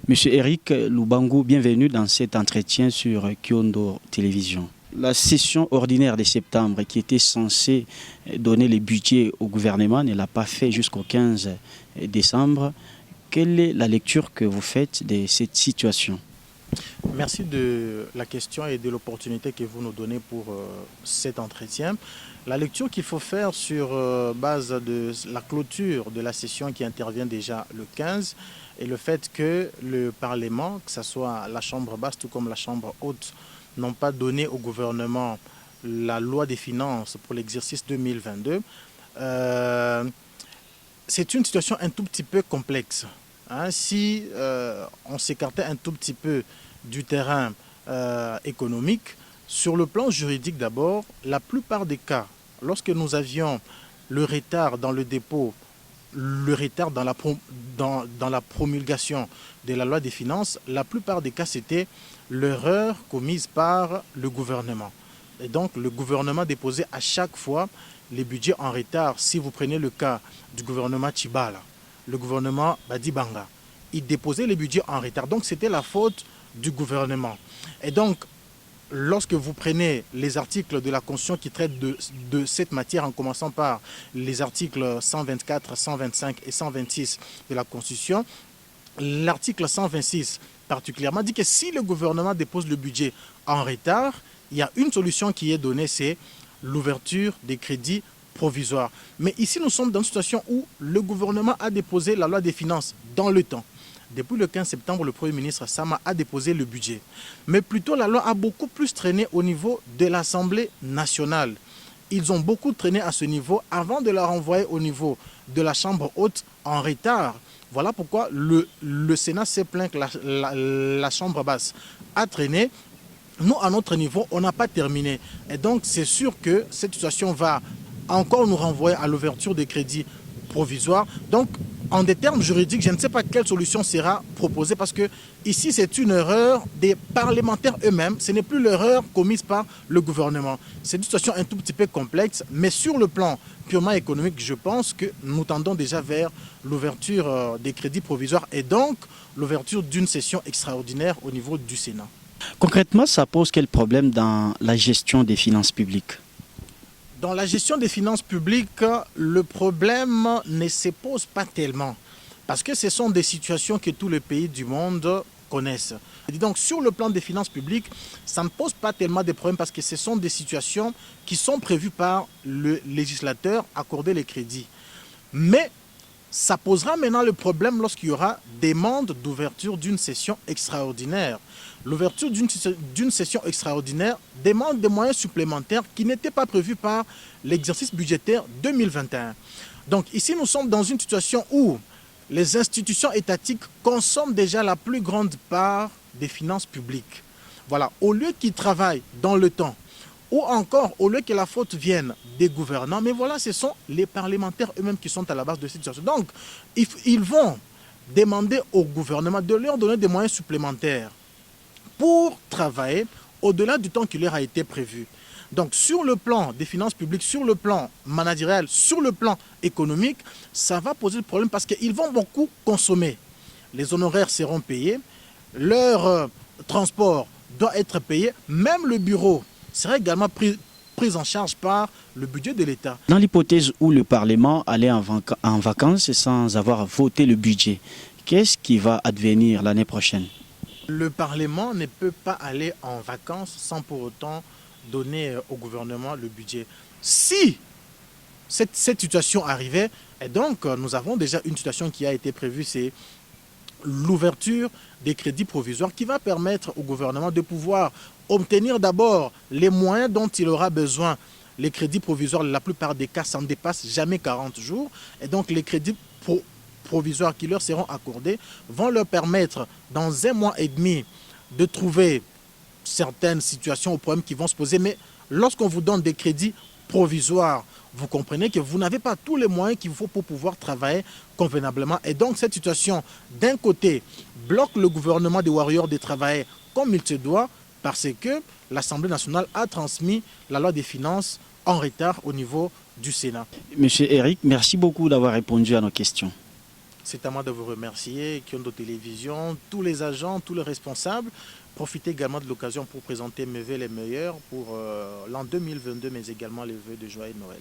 Monsieur Eric Lubangu, bienvenue dans cet entretien sur Kyondo Télévision. La session ordinaire de septembre qui était censée donner le budget au gouvernement ne l'a pas fait jusqu'au 15 décembre. Quelle est la lecture que vous faites de cette situation? Merci de la question et de l'opportunité que vous nous donnez pour cet entretien. La lecture qu'il faut faire sur base de la clôture de la session qui intervient déjà le 15 et le fait que le Parlement, que ce soit la Chambre basse tout comme la Chambre haute, n'ont pas donné au gouvernement la loi des finances pour l'exercice 2022, c'est une situation un tout petit peu complexe. Si on s'écartait un tout petit peu du terrain économique, sur le plan juridique d'abord, la plupart des cas, lorsque nous avions le retard dans le dépôt, le retard dans la promulgation de la loi des finances, la plupart des cas c'était l'erreur commise par le gouvernement. Et donc le gouvernement déposait à chaque fois les budgets en retard. Si vous prenez le cas du gouvernement Tshibala, le gouvernement Badibanga, il déposait les budgets en retard. Donc c'était la faute du gouvernement. Et donc, lorsque vous prenez les articles de la Constitution qui traitent de cette matière, en commençant par les articles 124, 125 et 126 de la Constitution, l'article 126 particulièrement dit que si le gouvernement dépose le budget en retard, il y a une solution qui est donnée, c'est l'ouverture des crédits provisoires. Mais ici, nous sommes dans une situation où le gouvernement a déposé la loi des finances dans le temps. Depuis le 15 septembre, le Premier ministre Sama a déposé le budget. Mais plutôt, la loi a beaucoup plus traîné au niveau de l'Assemblée nationale. Ils ont beaucoup traîné à ce niveau avant de la renvoyer au niveau de la Chambre haute en retard. Voilà pourquoi le Sénat s'est plaint que la Chambre basse a traîné. Nous, à notre niveau, on n'a pas terminé. Et donc, c'est sûr que cette situation va encore nous renvoyer à l'ouverture des crédits provisoires. Donc, en des termes juridiques, je ne sais pas quelle solution sera proposée parce que ici, c'est une erreur des parlementaires eux-mêmes. Ce n'est plus l'erreur commise par le gouvernement. C'est une situation un tout petit peu complexe, mais sur le plan purement économique, je pense que nous tendons déjà vers l'ouverture des crédits provisoires et donc l'ouverture d'une session extraordinaire au niveau du Sénat. Concrètement, ça pose quel problème dans la gestion des finances publiques? Dans la gestion des finances publiques, le problème ne se pose pas tellement parce que ce sont des situations que tous les pays du monde connaissent. Et donc sur le plan des finances publiques, ça ne pose pas tellement de problèmes parce que ce sont des situations qui sont prévues par le législateur accorder les crédits. Mais ça posera maintenant le problème lorsqu'il y aura demande d'ouverture d'une session extraordinaire. L'ouverture d'une session extraordinaire demande des moyens supplémentaires qui n'étaient pas prévus par l'exercice budgétaire 2021. Donc ici, nous sommes dans une situation où les institutions étatiques consomment déjà la plus grande part des finances publiques. Voilà, au lieu qu'ils travaillent dans le temps, ou encore, au lieu que la faute vienne des gouvernants, mais voilà, ce sont les parlementaires eux-mêmes qui sont à la base de cette situation. Donc, ils vont demander au gouvernement de leur donner des moyens supplémentaires pour travailler au-delà du temps qui leur a été prévu. Donc, sur le plan des finances publiques, sur le plan managérial, sur le plan économique, ça va poser le problème parce qu'ils vont beaucoup consommer. Les honoraires seront payés, leur transport doit être payé, même le bureau sera également pris en charge par le budget de l'État. Dans l'hypothèse où le Parlement allait en vacances sans avoir voté le budget, qu'est-ce qui va advenir l'année prochaine? Le Parlement ne peut pas aller en vacances sans pour autant donner au gouvernement le budget. Si cette situation arrivait, et donc nous avons déjà une situation qui a été prévue, c'est l'ouverture des crédits provisoires qui va permettre au gouvernement de pouvoir obtenir d'abord les moyens dont il aura besoin. Les crédits provisoires, la plupart des cas, ça ne dépasse jamais 40 jours. Et donc les crédits provisoires qui leur seront accordés vont leur permettre dans 1 mois et demi de trouver certaines situations ou problèmes qui vont se poser. Mais lorsqu'on vous donne des crédits provisoires, vous comprenez que vous n'avez pas tous les moyens qu'il vous faut pour pouvoir travailler convenablement. Et donc cette situation, d'un côté, bloque le gouvernement des Warriors de travailler comme il se doit, parce que l'Assemblée nationale a transmis la loi des finances en retard au niveau du Sénat. Monsieur Eric, merci beaucoup d'avoir répondu à nos questions. C'est à moi de vous remercier, Kyondo Télévision, tous les agents, tous les responsables. Profitez également de l'occasion pour présenter mes vœux les meilleurs pour l'an 2022, mais également les vœux de joyeux Noël.